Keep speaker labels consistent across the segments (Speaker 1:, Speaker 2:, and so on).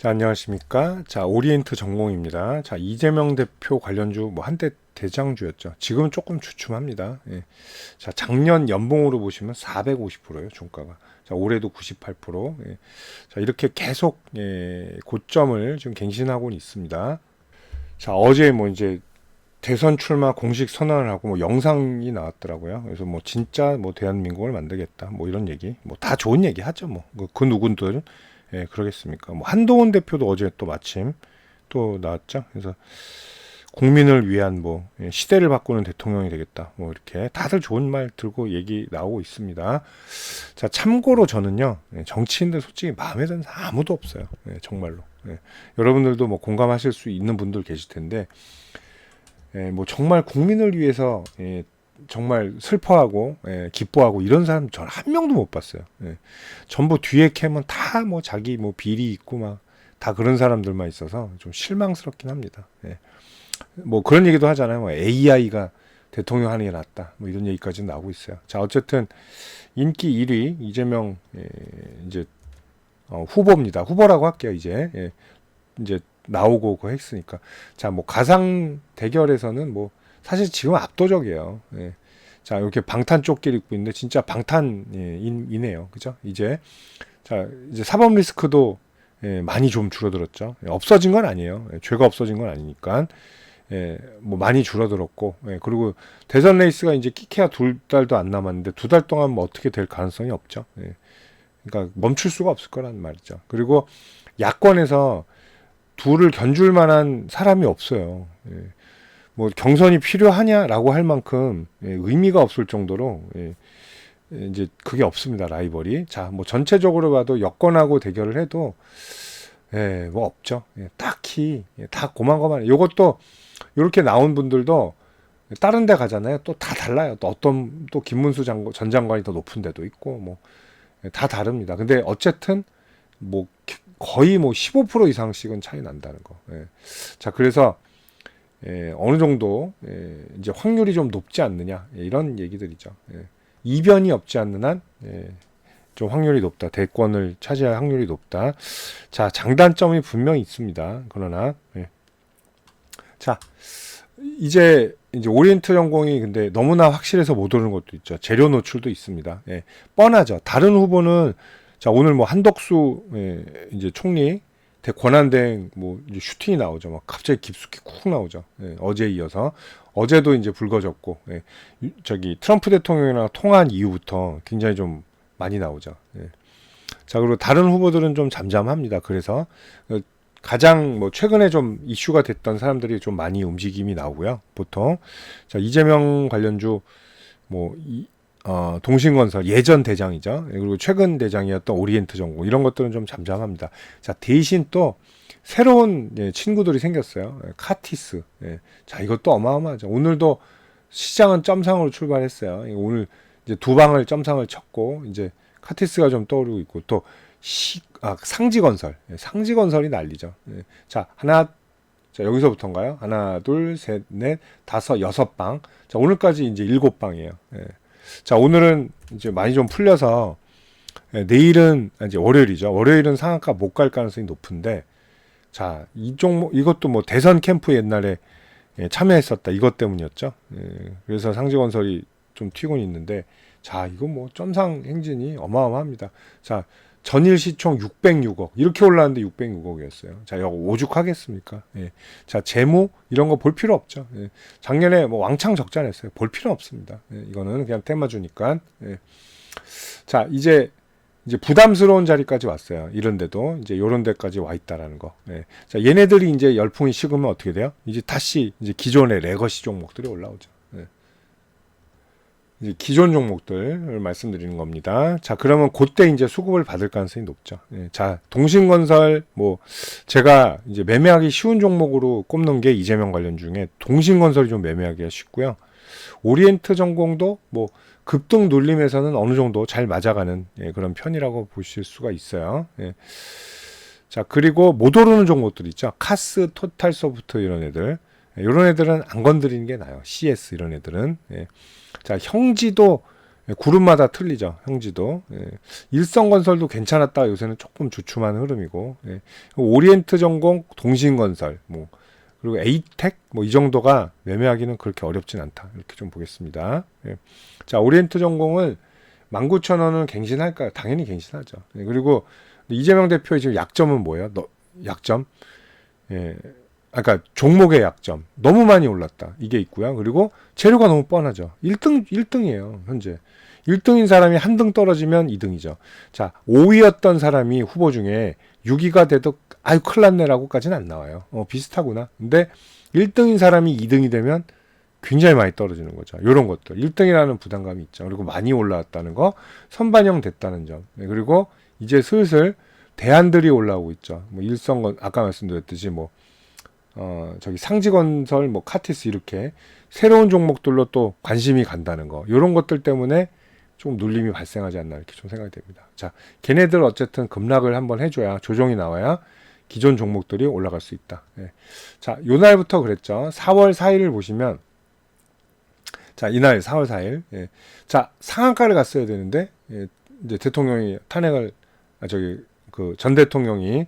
Speaker 1: 자, 안녕하십니까. 자, 오리엔트 전공입니다. 자, 이재명 대표 관련주 뭐 한때 대장주였죠. 지금은 조금 주춤합니다. 예. 자, 작년 연봉으로 보시면 450%예요, 종가가. 자, 올해도 98%. 예. 자, 이렇게 계속 고점을 좀 갱신하고 있습니다. 자, 어제 뭐 이제 대선 출마 공식 선언을 하고 뭐 영상이 나왔더라고요. 그래서 뭐 진짜 뭐 대한민국을 만들겠다. 뭐 이런 얘기. 뭐 다 좋은 얘기 하죠. 뭐 그 누군들 그러겠습니까? 뭐 한동훈 대표도 어제 또 마침 또 나왔죠. 그래서 국민을 위한 뭐 시대를 바꾸는 대통령이 되겠다. 뭐 이렇게 다들 좋은 말 들고 얘기 나오고 있습니다. 자, 참고로 저는요, 정치인들 솔직히 마음에 드는 사람 아무도 없어요. 정말로. 여러분들도 뭐 공감하실 수 있는 분들 계실 텐데, 뭐 정말 국민을 위해서 정말 슬퍼하고 기뻐하고 이런 사람 저는 한 명도 못 봤어요. 전부 뒤에 캐면 다 뭐 자기 뭐 비리 있고 막 다 그런 사람들만 있어서 좀 실망스럽긴 합니다. 뭐 그런 얘기도 하잖아요. 뭐 AI가 대통령 하는 게 낫다. 뭐 이런 얘기까지 나오고 있어요. 자, 어쨌든 인기 1위 이재명 이제 후보입니다. 후보라고 할게요. 이제 나오고 그거 했으니까. 자, 뭐 가상 대결에서는 뭐 사실 지금 압도적이에요. 자, 이렇게 방탄 조끼를 입고 있는데 진짜 방탄이네요. 그죠? 이제 사법 리스크도 많이 좀 줄어들었죠. 없어진 건 아니에요. 죄가 없어진 건 아니니까. 뭐 많이 줄어들었고, 그리고 대선 레이스가 이제 끼케야 2달도 안 남았는데 2달 동안 뭐 어떻게 될 가능성이 없죠. 그러니까 멈출 수가 없을 거란 말이죠. 그리고 야권에서 둘을 견줄 만한 사람이 없어요. 뭐 경선이 필요하냐라고 할 만큼 의미가 없을 정도로 이제 그게 없습니다. 라이벌이. 자, 뭐 전체적으로 봐도 여권하고 대결을 해도 뭐 없죠. 딱히 다 고만고만해. 요것도 이렇게 나온 분들도 다른 데 가잖아요. 또 다 달라요. 또 어떤 또 김문수 전 장관이 더 높은 데도 있고 뭐 다 다릅니다. 근데 어쨌든 뭐 거의 뭐 15% 이상씩은 차이 난다는 거. 자, 그래서 어느 정도 이제 확률이 좀 높지 않느냐 이런 얘기들이죠. 이변이 없지 않는 한 좀 확률이 높다. 대권을 차지할 확률이 높다. 자, 장단점이 분명히 있습니다. 그러나 자, 이제 오리엔트 전공이 근데 너무나 확실해서 못 오르는 것도 있죠. 재료 노출도 있습니다. 뻔하죠. 다른 후보는 자, 오늘 뭐 한덕수 이제 총리 권한대행 뭐 이제 슈팅이 나오죠. 막 갑자기 깊숙이 쿡 나오죠. 어제 이어서 어제도 이제 불거졌고 저기 트럼프 대통령이랑 통화한 이후부터 굉장히 좀 많이 나오죠. 자, 그리고 다른 후보들은 좀 잠잠합니다. 그래서 가장 뭐 최근에 좀 이슈가 됐던 사람들이 좀 많이 움직임이 나오고요. 보통 자, 이재명 관련주 뭐 동신건설 예전 대장이죠. 그리고 최근 대장이었던 오리엔트 전공 이런 것들은 좀 잠잠합니다. 자, 대신 또 새로운 친구들이 생겼어요. 카티스. 자, 이것도 어마어마하죠. 오늘도 시장은 점상으로 출발했어요. 오늘 이제 두 방을 점상을 쳤고 이제 카티스가 좀 떠오르고 있고 또 상지건설. 상지건설이 난리죠. 자, 자, 여기서부터인가요? 하나, 둘, 셋, 넷, 다섯, 6방. 자, 오늘까지 이제 7방이에요. 자, 오늘은 이제 많이 좀 풀려서 내일은 이제 월요일이죠. 월요일은 상한가 못 갈 가능성이 높은데 자, 이 종목 이것도 뭐 대선 캠프 옛날에 참여했었다. 이것 때문이었죠. 그래서 상지건설이 좀 튀고 있는데 자, 이거 뭐 점상 행진이 어마어마합니다. 자, 전일 시총 606억 이렇게 올랐는데 606억이었어요. 자, 이거 오죽하겠습니까? 자, 재무 이런 거 볼 필요 없죠. 작년에 뭐 왕창 적자 냈어요. 볼 필요 없습니다. 이거는 그냥 테마 주니까. 자, 이제 부담스러운 자리까지 왔어요. 이런데도 이제 요런 데까지 와 있다라는 거. 자, 얘네들이 이제 열풍이 식으면 어떻게 돼요? 이제 다시 이제 기존의 레거시 종목들이 올라오죠. 이제 기존 종목들을 말씀드리는 겁니다. 자, 그러면 그때 이제 수급을 받을 가능성이 높죠. 자, 동신건설 뭐 제가 이제 매매하기 쉬운 종목으로 꼽는 게 이재명 관련 중에 동신건설이 좀 매매하기가 쉽고요. 오리엔트 전공도 뭐 급등 눌림에서는 어느 정도 잘 맞아가는 그런 편이라고 보실 수가 있어요. 자, 그리고 못 오르는 종목들 있죠. 카스, 토탈소프트 이런 애들. 이런 애들은 안 건드리는 게 나아요. CS 이런 애들은. 자, 형지도 그룹마다 틀리죠. 형지도. 일성건설도 괜찮았다가 요새는 조금 주춤한 흐름이고, 오리엔트전공, 동신건설, 뭐 그리고 에이텍 뭐 이 정도가 매매하기는 그렇게 어렵진 않다. 이렇게 좀 보겠습니다. 자, 오리엔트전공을 19,000원은 갱신할까요? 당연히 갱신하죠. 그리고 이재명 대표의 지금 약점은 뭐예요? 약점? 아까 종목의 약점. 너무 많이 올랐다. 이게 있고요. 그리고 재료가 너무 뻔하죠. 1등이에요. 현재. 1등인 사람이 한 등 떨어지면 2등이죠. 자, 5위였던 사람이 후보 중에 6위가 돼도 아유 큰일 났네라고까지는 안 나와요. 비슷하구나. 근데 1등인 사람이 2등이 되면 굉장히 많이 떨어지는 거죠. 이런 것들. 1등이라는 부담감이 있죠. 그리고 많이 올라왔다는 거, 선반영 됐다는 점. 그리고 이제 슬슬 대안들이 올라오고 있죠. 뭐 일성건 아까 말씀드렸듯이 뭐 저기 상지건설, 뭐 카티스 이렇게 새로운 종목들로 또 관심이 간다는 거. 이런 것들 때문에 좀 눌림이 발생하지 않나 이렇게 좀 생각이 됩니다. 자, 걔네들 어쨌든 급락을 한번 해줘야 조정이 나와야 기존 종목들이 올라갈 수 있다. 자, 요 날부터 그랬죠. 4월 4일을 보시면 자, 이날 4월 4일. 자, 상한가를 갔어야 되는데 이제 대통령이 탄핵을 그 전 대통령이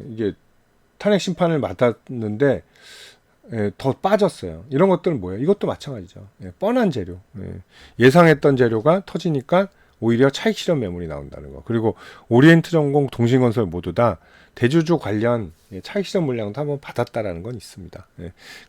Speaker 1: 이게 탄핵 심판을 받았는데 더 빠졌어요. 이런 것들은 뭐예요? 이것도 마찬가지죠. 뻔한 재료. 예상했던 재료가 터지니까 오히려 차익 실현 매물이 나온다는 거. 그리고 오리엔트전공, 동신건설 모두 다 대주주 관련 차익 실현 물량도 한번 받았다라는 건 있습니다.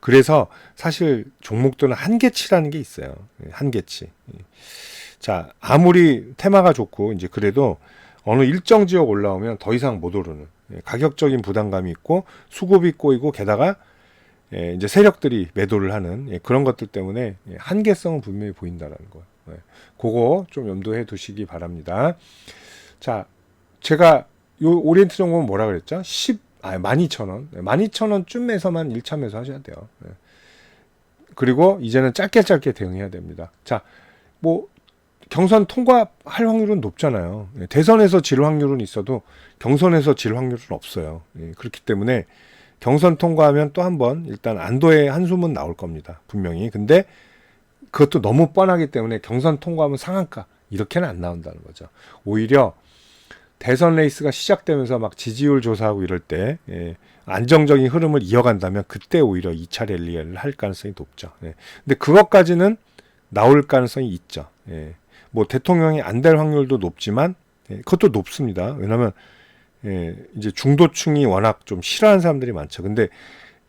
Speaker 1: 그래서 사실 종목들은 한계치라는 게 있어요. 한계치. 자, 아무리 테마가 좋고 이제 그래도 어느 일정 지역 올라오면 더 이상 못 오르는 가격적인 부담감이 있고 수급이 꼬이고 게다가 이제 세력들이 매도를 하는 그런 것들 때문에 한계성은 분명히 보인다라는 거예요. 그거 좀 염두해 두시기 바랍니다. 자, 제가 요 오리엔트 정보는 뭐라 그랬죠? 12,000원. 12,000원쯤에서만 1차 매수 하셔야 돼요. 그리고 이제는 짧게 대응해야 됩니다. 자, 뭐 경선 통과할 확률은 높잖아요. 대선에서 질 확률은 있어도 경선에서 질 확률은 없어요. 그렇기 때문에 경선 통과하면 또 한 번 일단 안도의 한숨은 나올 겁니다. 분명히. 근데 그것도 너무 뻔하기 때문에 경선 통과하면 상한가 이렇게는 안 나온다는 거죠. 오히려 대선 레이스가 시작되면서 막 지지율 조사하고 이럴 때 안정적인 흐름을 이어간다면 그때 오히려 2차 랠리를 할 가능성이 높죠. 근데 그것까지는 나올 가능성이 있죠. 뭐 대통령이 안 될 확률도 높지만 그것도 높습니다. 왜냐하면 이제 중도층이 워낙 좀 싫어하는 사람들이 많죠. 근데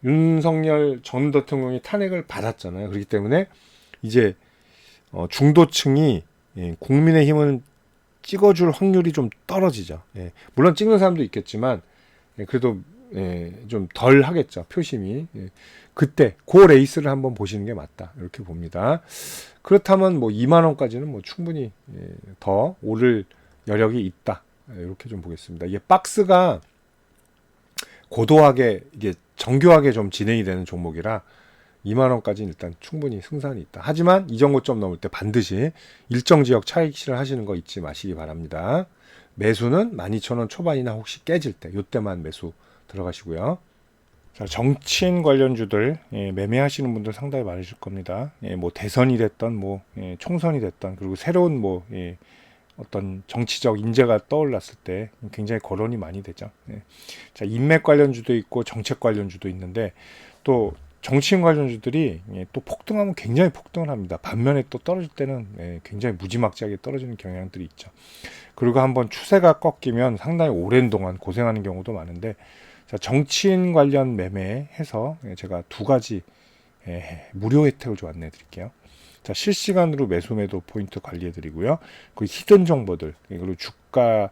Speaker 1: 윤석열 전 대통령이 탄핵을 받았잖아요. 그렇기 때문에 이제 중도층이 국민의힘은 찍어줄 확률이 좀 떨어지죠. 물론 찍는 사람도 있겠지만 그래도 좀 덜 하겠죠. 표심이. 그때 그 레이스를 한번 보시는 게 맞다. 이렇게 봅니다. 그렇다면 뭐 2만 원까지는 뭐 충분히 더 오를 여력이 있다. 이렇게 좀 보겠습니다. 이게 박스가 고도하게 이게 정교하게 좀 진행이 되는 종목이라 2만 원까지는 일단 충분히 승산이 있다. 하지만 이 정도점 넘을 때 반드시 일정 지역 차익 실현하시는 거 잊지 마시기 바랍니다. 매수는 12,000원 초반이나 혹시 깨질 때 이때만 매수 들어가시고요. 자, 정치인 관련주들 매매하시는 분들 상당히 많으실 겁니다. 뭐 대선이 됐던 뭐 총선이 됐던 그리고 새로운 뭐 어떤 정치적 인재가 떠올랐을 때 굉장히 거론이 많이 되죠. 자, 인맥 관련주도 있고 정책 관련주도 있는데 또 정치인 관련주들이 또 폭등하면 굉장히 폭등을 합니다. 반면에 또 떨어질 때는 굉장히 무지막지하게 떨어지는 경향들이 있죠. 그리고 한번 추세가 꺾이면 상당히 오랜 동안 고생하는 경우도 많은데 자, 정치인 관련 매매해서 제가 두 가지 무료 혜택을 좀 안내해 드릴게요. 자, 실시간으로 매수 매도 포인트 관리해 드리고요. 그 히든 정보들 그리고 주가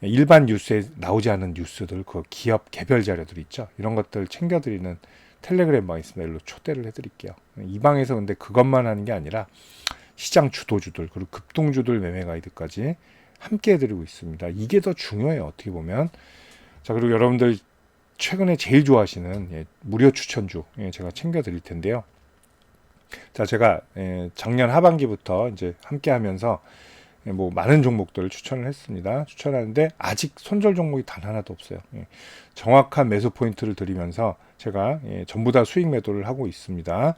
Speaker 1: 일반 뉴스에 나오지 않은 뉴스들 그 기업 개별 자료들 있죠. 이런 것들 챙겨 드리는 텔레그램 방 있습니다. 일로 초대를 해 드릴게요. 이 방에서 근데 그것만 하는 게 아니라 시장 주도주들 그리고 급등주들 매매 가이드까지 함께 해 드리고 있습니다. 이게 더 중요해요. 어떻게 보면. 자, 그리고 여러분들 최근에 제일 좋아하시는 무료 추천주 제가 챙겨 드릴 텐데요. 자, 제가 작년 하반기부터 이제 함께 하면서 뭐 많은 종목들을 추천을 했습니다. 추천하는데 아직 손절 종목이 단 하나도 없어요. 정확한 매수 포인트를 드리면서 제가 전부 다 수익 매도를 하고 있습니다.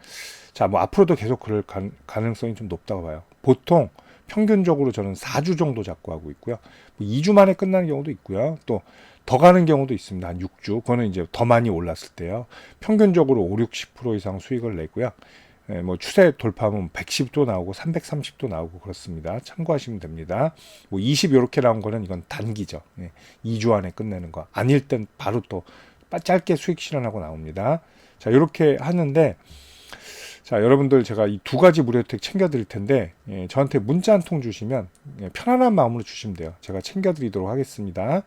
Speaker 1: 자, 뭐 앞으로도 계속 그럴 가능성이 좀 높다고 봐요. 보통 평균적으로 저는 4주 정도 잡고 하고 있고요. 뭐 2주 만에 끝나는 경우도 있고요. 또 더 가는 경우도 있습니다. 한 6주. 그거는 이제 더 많이 올랐을 때요. 평균적으로 5, 60% 이상 수익을 내고요. 예, 뭐 추세 돌파하면 110도 나오고 330도 나오고 그렇습니다. 참고하시면 됩니다. 뭐 20 이렇게 나온 거는 이건 단기죠. 예, 2주 안에 끝내는 거. 아닐 땐 바로 또 짧게 수익 실현하고 나옵니다. 자, 이렇게 하는데 자, 여러분들 제가 이 두 가지 무료 혜택 챙겨 드릴 텐데 예, 저한테 문자 한 통 주시면 예, 편안한 마음으로 주시면 돼요. 제가 챙겨 드리도록 하겠습니다.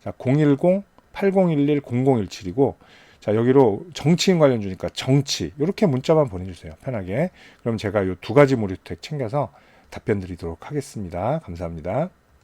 Speaker 1: 자, 010-8011-0017이고 자, 여기로 정치인 관련 주니까 정치 이렇게 문자만 보내주세요. 편하게. 그럼 제가 이 두 가지 무료 혜택 챙겨서 답변 드리도록 하겠습니다. 감사합니다.